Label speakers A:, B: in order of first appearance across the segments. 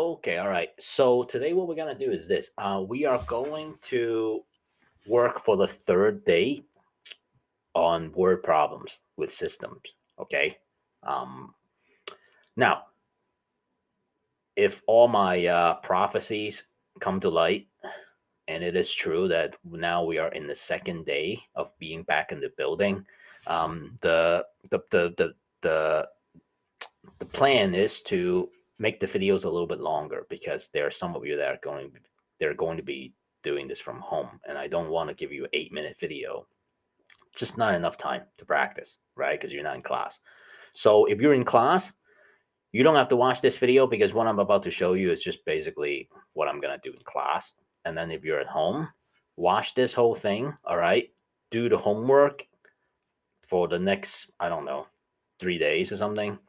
A: Okay, all right. So today what we're gonna do is this. We are going to work for the third day on word problems with systems. Okay. Um, Now, if all my prophecies come to light, and it is true that now we are in the second day of being back in the building, the the plan is to make the videos a little bit longer because there are some of you that are going to be doing this from home, and I don't want to give you an 8 minute video. It's just not enough time to practice, right? Because you're not in class. So if you're in class, you don't have to watch this video because what I'm about to show you is just basically what I'm gonna do in class. And then if you're at home, watch this whole thing, all right? Do the homework for the next, I don't know, 3 days or something.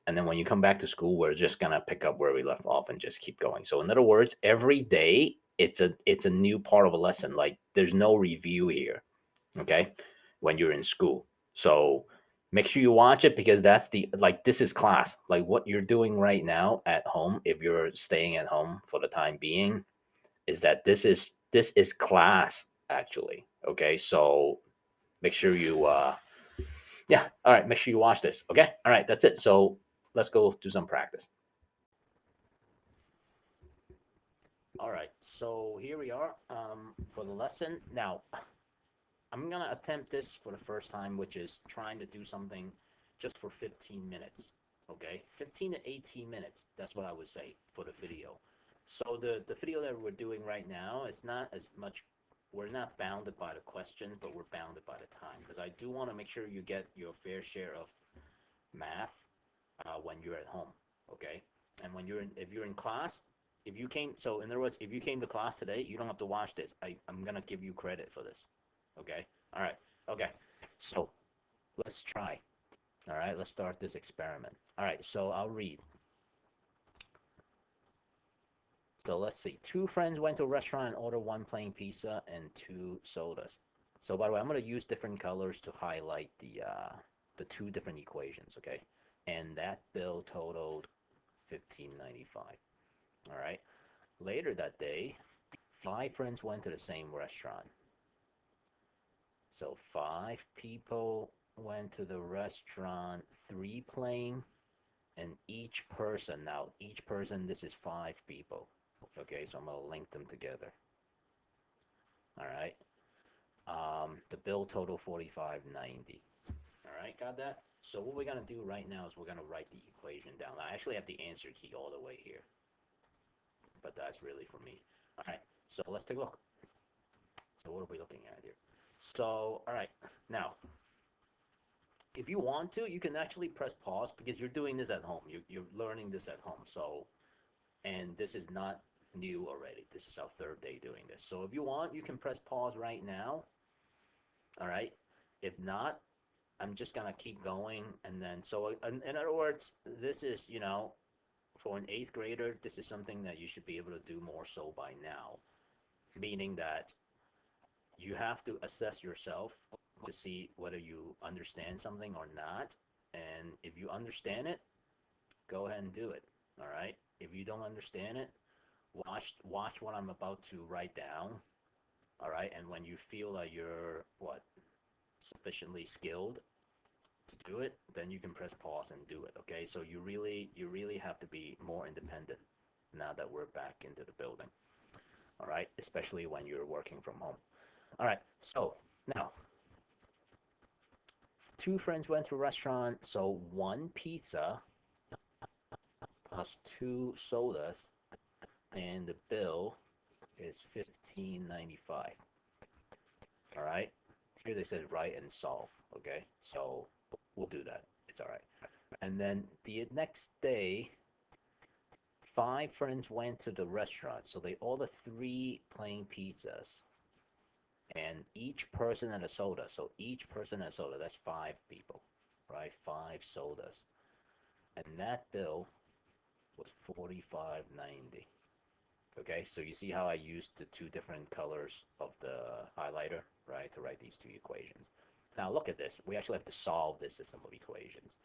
A: And then when you come back to school, we're just gonna pick up where we left off and just keep going. So in other words, every day it's a new part of a lesson. Like there's no review here, okay? When you're in school. So make sure you watch it because that's the like this is class. Like what you're doing right now at home, if you're staying at home for the time being, is that this is class actually. Okay. So make sure you yeah, all right, make sure you watch this. Okay. All right, that's it. So let's go do some practice. All right, so here we are for the lesson. Now, I'm gonna attempt this for the first time, which is trying to do something just for 15 minutes. Okay, 15 to 18 minutes. That's what I would say for the video. So the video that we're doing right now is not as much. We're not bounded by the question, but we're bounded by the time because I do want to make sure you get your fair share of math when you're at home. Okay, and when you're in, if you're in class, if you came, so in other words, if you came to class today, you don't have to watch this. I'm gonna give you credit for this. Okay. All right. Okay. So let's try. All right. Let's start this experiment. All right. So I'll read. So let's see. Two friends went to a restaurant and ordered one plain pizza and two sodas. So by the way, I'm going to use different colors to highlight the two different equations. Okay. And that bill totaled 15.95. All right. Later that day, five friends went to the same restaurant. So five people went to the restaurant, three playing, and each person, this is five people. Okay, so I'm gonna link them together. All right. The bill total 45.90. All right, got that? So what we're gonna do right now is we're gonna write the equation down. I actually have the answer key all the way here, but that's really for me. All right, so let's take a look. So what are we looking at here? So, all right, now if you want to, you can actually press pause because you're doing this at home. You're learning this at home. So, and this is not new already. This is our third day doing this. So if you want, you can press pause right now. All right. If not, I'm just gonna keep going. And then, so in other words, this is, for an eighth grader, this is something that you should be able to do more so by now. Meaning that you have to assess yourself to see whether you understand something or not. And if you understand it, go ahead and do it. All right. If you don't understand it, watch what I'm about to write down. All right. And when you feel that you're sufficiently skilled to do it, then you can press pause and do it. Okay. So you really have to be more independent now that we're back into the building. All right. Especially when you're working from home. All right. So now two friends went to a restaurant, so one pizza plus two sodas, and the bill is 15.95. All right. Here they said write and solve. Okay. So we'll do that. It's all right. And then the next day, five friends went to the restaurant. So they ordered three plain pizzas and each person had a soda. So each person had a soda. That's five people, right? Five sodas. And that bill was 45.90. Okay, so you see how I used the two different colors of the highlighter, right, to write these two equations. Now look at this. We actually have to solve this system of equations.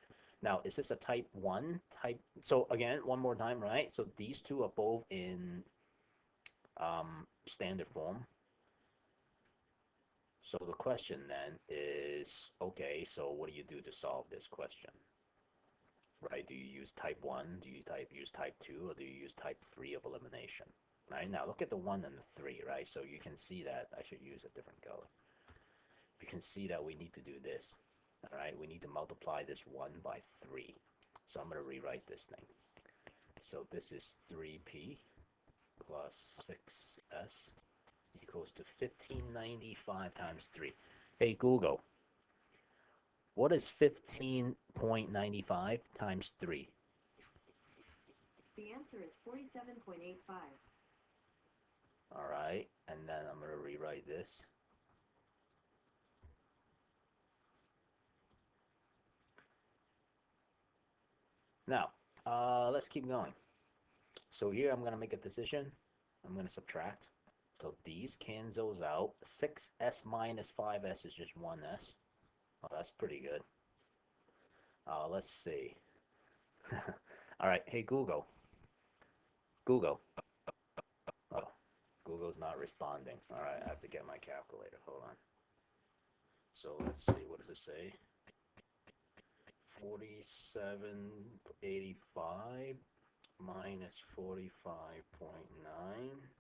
A: Now, is this a type 1 type? So again, one more time, right? So these two are both in standard form. So the question then is, okay, so what do you do to solve this question? Right? Do you use type 1? Do you use type 2? Or do you use type 3 of elimination? Right? Now look at the 1 and the 3, right? So you can see that I should use a different color. You can see that we need to do this. All right? We need to multiply this 1 by 3. So I'm going to rewrite this thing. So this is 3p plus 6s equals to 1595 times 3. Hey, Google, what is 15.95 times 3?
B: The answer is 47.85.
A: All right, and then I'm going to rewrite this. Now, let's keep going. So here I'm going to make a decision. I'm going to subtract. So these cancels out. 6s minus 5s is just 1s. Oh, that's pretty good. Let's see. All right, hey Google. Google. Oh, Google's not responding. All right, I have to get my calculator. Hold on. So let's see, what does it say? 47.85 minus 45.9,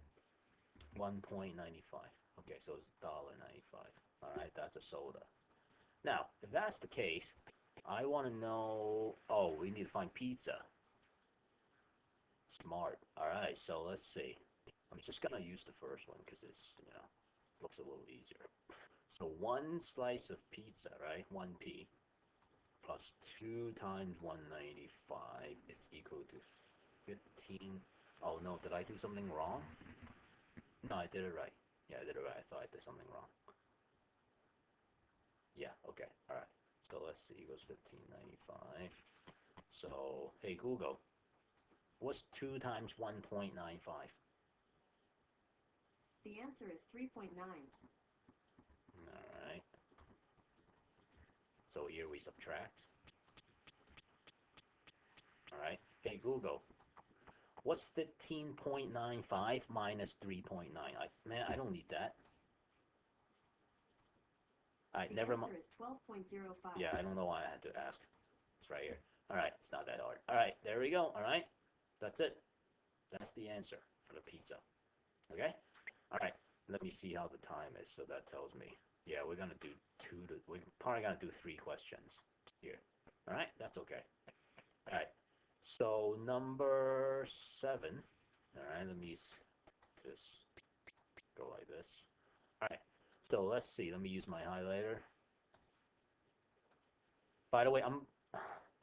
A: 1.95. Okay, so it's $1.95. All right, that's a soda. Now, if that's the case, I want to know, oh, we need to find pizza. Smart. All right, so let's see. I'm just going to use the first one because it's, looks a little easier. So one slice of pizza, right? 1p plus 2 times 195 is equal to 15. Oh no, did I do something wrong? No, I did it right. Yeah, I did it right. I thought I did something wrong. Yeah, okay. All right. So let's see, equals 1595. So, hey Google, what's 2 times 1.95?
B: The answer is 3.9.
A: All right. So here we subtract. All right. Hey Google, what's 15.95 minus 3.9? Man, I don't need that. All right, never mind.
B: The answer is 12.05.
A: Yeah, I don't know why I had to ask. It's right here. All right, it's not that hard. All right, there we go. All right, that's it. That's the answer for the pizza. Okay? All right, let me see how the time is. So that tells me, yeah, we're gonna do we're probably gonna do 3 questions here. All right, that's okay. All right, so number 7. All right, let me just go like this. All right, so let's see. Let me use my highlighter. By the way, I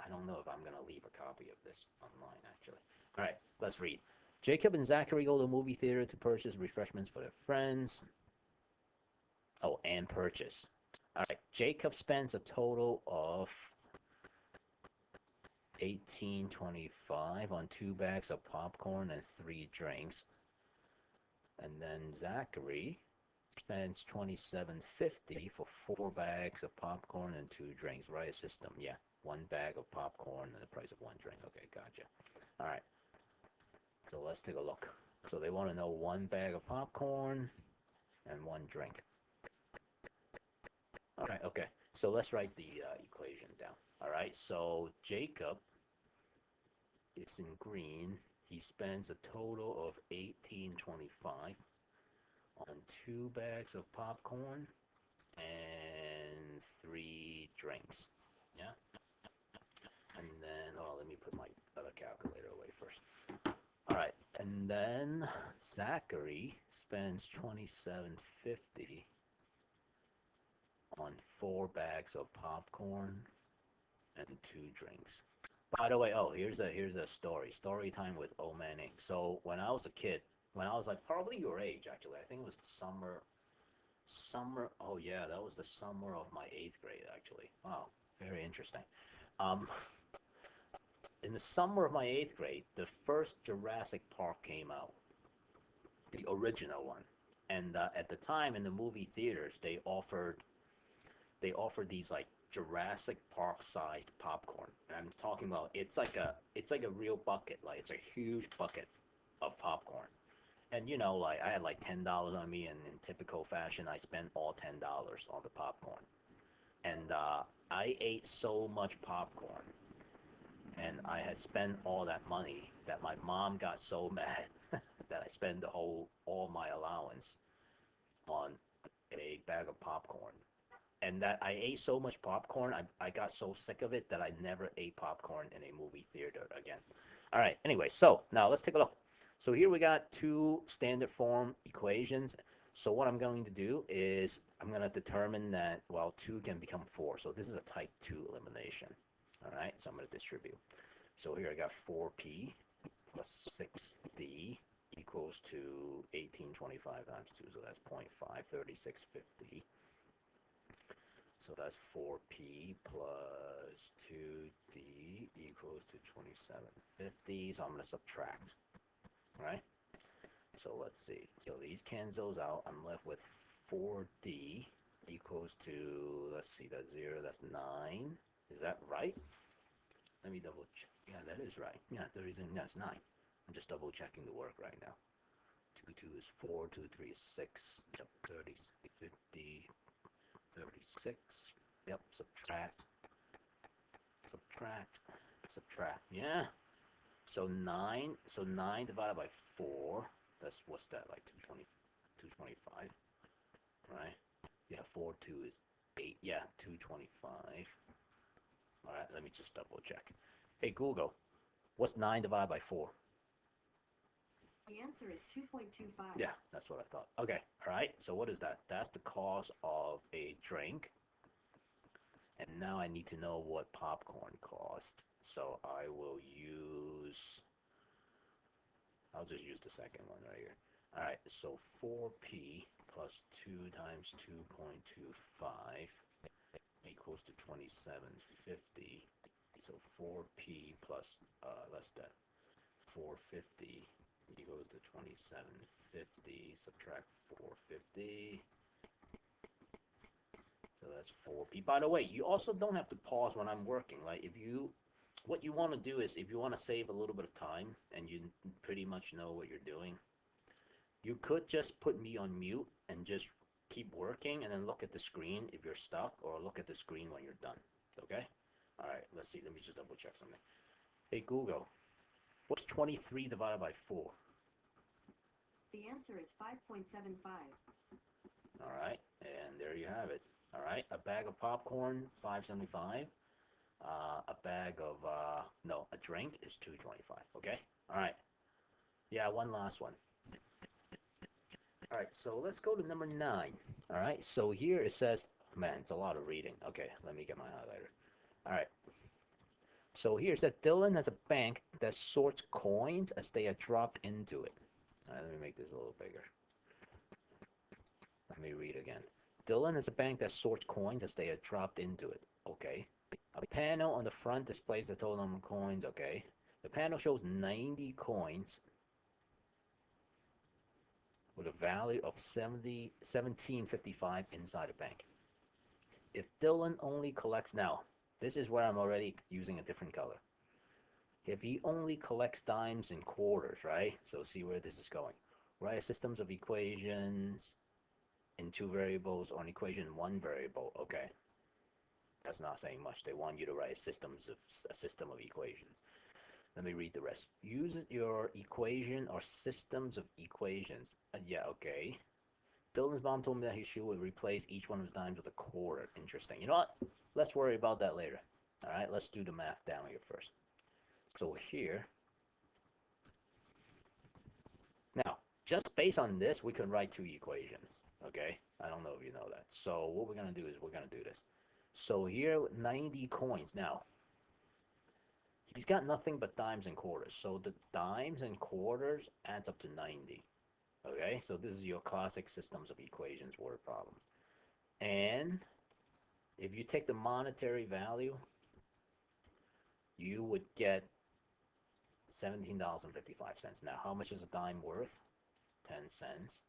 A: don't know if I'm gonna leave a copy of this online actually. All right, let's read. Jacob and Zachary go to the movie theater to purchase refreshments for their friends. Oh, and purchase. All right, Jacob spends a total of $18.25 on 2 bags of popcorn and 3 drinks. And then Zachary spends $27.50 for 4 bags of popcorn and 2 drinks. Right system, yeah. 1 bag of popcorn and the price of 1 drink. Okay, gotcha. All right. So let's take a look. So they want to know 1 bag of popcorn and 1 drink. All right, okay. So let's write the equation down. All right, so Jacob is in green. He spends a total of $18.25 on 2 bags of popcorn and 3 drinks. Yeah. And then, oh, let me put my other calculator away first. All right, and then Zachary spends $27.50 on 4 bags of popcorn and 2 drinks. By the way, oh, here's a story time with Old Man Inc. So when I was a kid, when I was like probably your age actually, I think it was the summer. Oh yeah, that was the summer of my 8th grade actually. Wow, very interesting. Um, in the summer of my 8th grade, the first Jurassic Park came out, the original one, and at the time in the movie theaters they offered these like Jurassic Park sized popcorn. And I'm talking about it's like a real bucket, like it's a huge bucket of popcorn. And like I had like $10 on me, and in typical fashion, I spent all $10 on the popcorn. And I ate so much popcorn, and I had spent all that money that my mom got so mad that I spent all my allowance on a bag of popcorn. And that I ate so much popcorn, I got so sick of it that I never ate popcorn in a movie theater again. All right, anyway, so now let's take a look. So here we got two standard form equations. So what I'm going to do is I'm going to determine that, well, 2 can become 4. So this is a type 2 elimination. All right, so I'm going to distribute. So here I got 4p plus 6d equals to 1825 times 2. So that's 0.5, 3650. So that's 4p plus 2d equals to 2750. So I'm going to subtract, right? So let's see. So these cancels out. I'm left with 4d equals to, let's see, that's 0, that's 9. Is that right? Let me double check. Yeah, that is right. Yeah, that's 9. I'm just double checking the work right now. 2, 2 is 4, 2, 3 is 6. Yep, 30, 50, 36. Yep, subtract, subtract, subtract. Yeah. So 9 divided by 4, that's, what's that, like 220, 225, right? Yeah, 4, 2 is 8. Yeah, 225. All right, let me just double check. Hey, Google, what's 9 divided by 4?
B: The answer is 2.25.
A: Yeah, that's what I thought. Okay, all right, so what is that? That's the cost of a drink. And now I need to know what popcorn cost. So I'll just use the second one right here. All right, so 4p plus 2 times 2.25 equals to 2750. So 4p plus, less than 450 equals to 2750. Subtract 450. So that's 4p. By the way, you also don't have to pause when I'm working. Like what you want to do is if you want to save a little bit of time and you pretty much know what you're doing, you could just put me on mute and just keep working and then look at the screen if you're stuck, or look at the screen when you're done. Okay? All right, let's see. Let me just double check something. Hey, Google, what's 23 divided by 4?
B: The answer is 5.75.
A: All right, and there you have it. All right, a bag of popcorn, 5.75. A bag of no, a drink is 2.25. Okay. All right. Yeah, one last one. All right. So let's go to number 9. All right. So here it says, man, it's a lot of reading. Okay. Let me get my highlighter. All right. So here it says Dylan has a bank that sorts coins as they are dropped into it. All right. Let me make this a little bigger. Let me read again. Dylan has a bank that sorts coins as they are dropped into it. Okay. A panel on the front displays the total number of coins. Okay. The panel shows 90 coins with a value of 1755 inside a bank. If Dylan only collects, now, this is where I'm already using a different color. If he only collects dimes and quarters, right? So see where this is going. Write systems of equations in 2 variables, or an equation in 1 variable. Okay. That's not saying much. They want you to write a system of equations. Let me read the rest. Use your equation or systems of equations. Yeah, okay. Dylan's mom told me that she would replace each one of his dimes with a quarter. Interesting. You know what? Let's worry about that later. All right, let's do the math down here first. So here, now, just based on this, we can write 2 equations. Okay? I don't know if you know that. So what we're going to do is we're going to do this. So here, 90 coins. Now, he's got nothing but dimes and quarters. So the dimes and quarters adds up to 90. Okay, so this is your classic systems of equations word problems. And if you take the monetary value, you would get $17.55. Now, how much is a dime worth? 10 cents,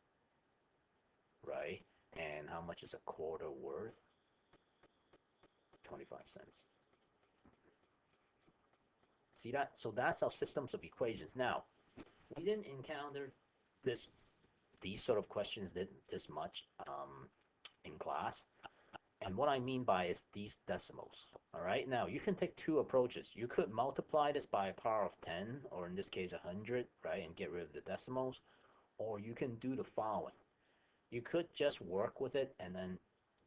A: right? And how much is a quarter worth? 25 cents. See that? So that's our systems of equations. Now, we didn't encounter these sort of questions this much in class. And what I mean by is these decimals. All right. Now you can take two approaches. You could multiply this by a power of 10, or in this case 100, right, and get rid of the decimals. Or you can do the following. You could just work with it and then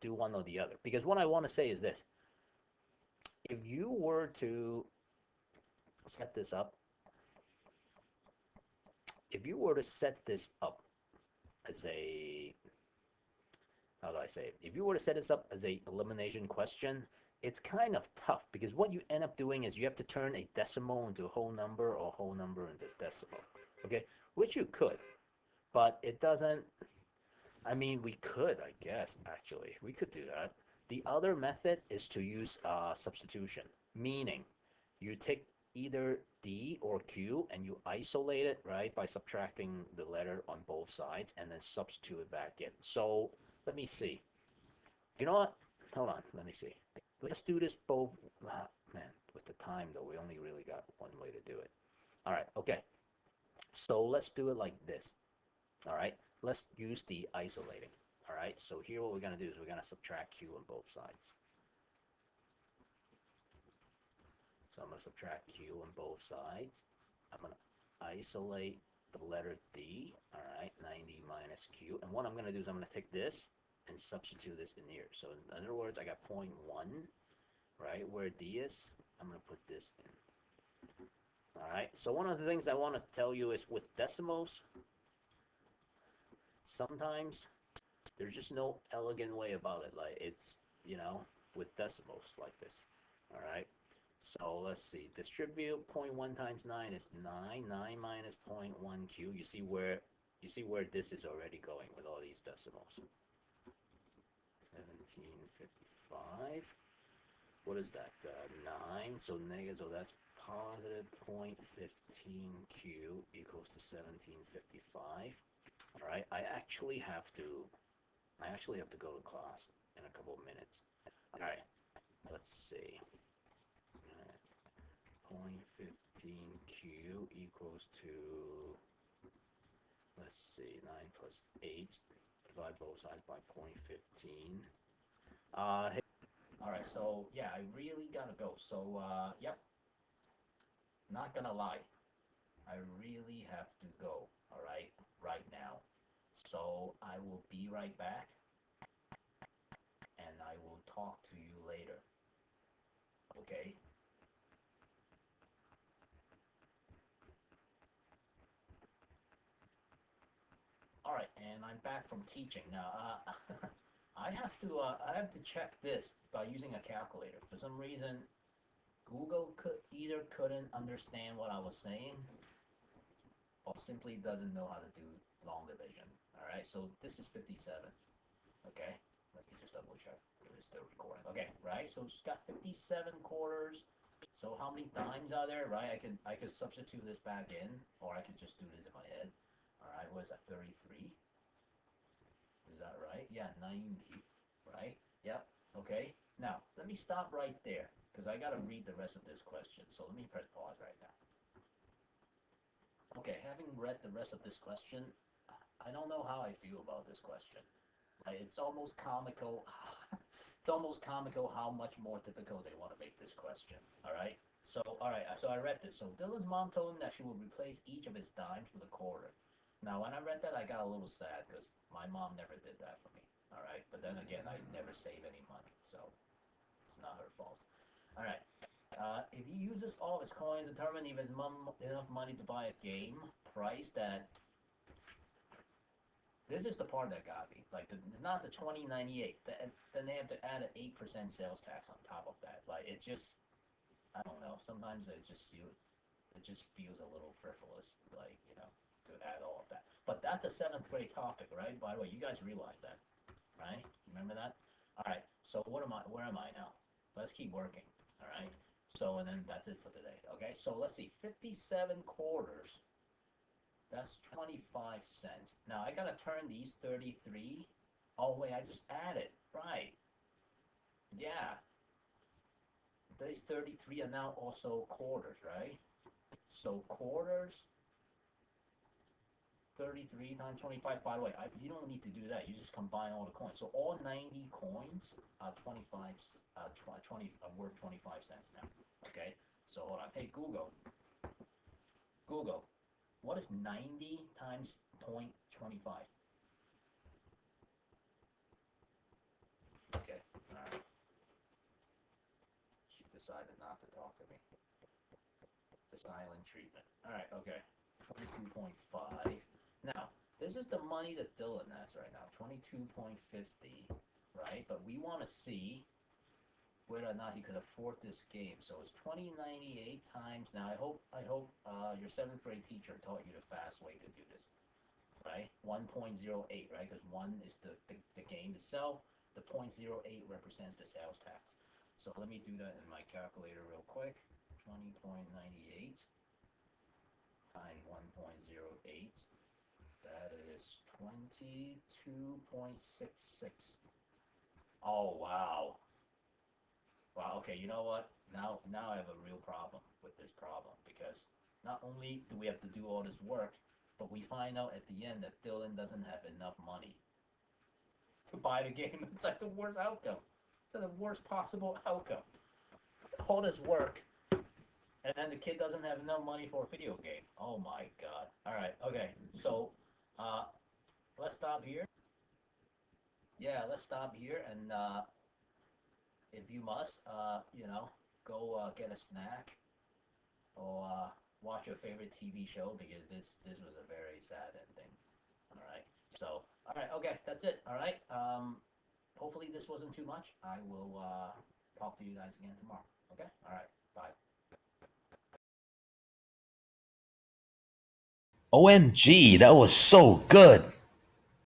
A: do one or the other. Because what I want to say is this. If you were to set this up, if you were to set this up as a, how do I say it? If you were to set this up as a elimination question, it's kind of tough because what you end up doing is you have to turn a decimal into a whole number or a whole number into decimal, okay? Which you could, but it doesn't, I mean, we could, I guess, actually. We could do that. The other method is to use substitution, meaning you take either D or Q and you isolate it, right, by subtracting the letter on both sides and then substitute it back in. So let me see. You know what? Hold on. Let me see. Let's do this both. Man, with the time, though, we only really got one way to do it. All right. Okay. So let's do it like this. All right. Let's use the isolating. All right. So here what we're going to do is we're going to subtract Q on both sides. So I'm going to subtract Q on both sides. I'm going to isolate the letter D. All right. 90 minus Q. And what I'm going to do is I'm going to take this and substitute this in here. So in other words, I got 0.1, right, where D is. I'm going to put this in. All right. So one of the things I want to tell you is with decimals, sometimes there's just no elegant way about it. Like it's, you know, with decimals like this. All right. So let's see. Distribute 0.1 times 9 is 9. 9 minus 0.1 Q. You see where this is already going with all these decimals. 1755. What is that? 9. So negative. So that's positive 0.15 Q equals to 1755. All right. I actually have to go to class in a couple of minutes. All right. Let's see. 0.15 Q equals to, let's see, 9 plus 8. Divide both sides by 0.15. Hey, all right, so yeah, I really gotta go. So yep, not gonna lie, I really have to go. All right now. So I will be right back, and I will talk to you later. Okay. All right, and I'm back from teaching now. I have to check this by using a calculator. For some reason, Google couldn't understand what I was saying, or simply doesn't know how to do long division. All right, so this is 57. Okay, let me just double check if it's still recording. Okay, right. So it's got 57 quarters. So how many dimes are there? Right, I could substitute this back in, or I could just do this in my head. All right, what is that? 33. Is that right? Yeah, 90. Right? Yep. Okay. Now let me stop right there because I got to read the rest of this question. So let me press pause right now. Okay, having read the rest of this question, I don't know how I feel about this question. It's almost comical. It's almost comical how much more difficult they want to make this question. All right. So all right. So I read this. So Dylan's mom told him that she would replace each of his dimes with a quarter. Now when I read that, I got a little sad because my mom never did that for me. All right. But then again, I never save any money, so it's not her fault. All right. If he uses all of his coins, determine if his mom enough money to buy a game price that. This is the part that got me. Like, it's not the 2098. Then they have to add an 8% sales tax on top of that. Like, it's just, I don't know. Sometimes it just feels a little frivolous. Like, you know, to add all of that. But that's a 7th grade topic, right? By the way, you guys realize that, right? Remember that? All right. So where am I now? Let's keep working. All right. So and then that's it for today. Okay. So let's see. 57 quarters. That's 25 cents. Now I gotta turn these 33. Oh wait, I just added. Right. Yeah. These 33 are now also quarters, right? So quarters, 33 times 25. By the way, you don't need to do that. You just combine all the coins. So all 90 coins are 25, 20 are worth 25 cents now. Okay. So hold on. Hey Google, what is 90 times 0.25? Okay. All right. She decided not to talk to me. The silent treatment. All right. Okay. 22.5. Now, this is the money that Dylan has right now, 22.50, right? But we want to see whether or not he could afford this game. So it's 2098 times. Now, I hope your 7th grade teacher taught you the fast way to do this, right? 1.08, right? Because 1 is the game itself. The 0.08 represents the sales tax. So let me do that in my calculator real quick. 20.98 times 1.08. That is 22.66. Oh, wow. Wow, okay, you know what? Now I have a real problem with this problem because not only do we have to do all this work, but we find out at the end that Dylan doesn't have enough money to buy the game. It's like the worst outcome. It's like the worst possible outcome. All this work, and then the kid doesn't have enough money for a video game. Oh my god. Alright, okay. So let's stop here. Yeah, let's stop here and if you must, go get a snack or watch your favorite TV show because this was a very sad ending. All right. So, all right, okay, that's it. All right. Hopefully this wasn't too much. I will talk to you guys again tomorrow. Okay. All right. Bye.
C: OMG, that was so good.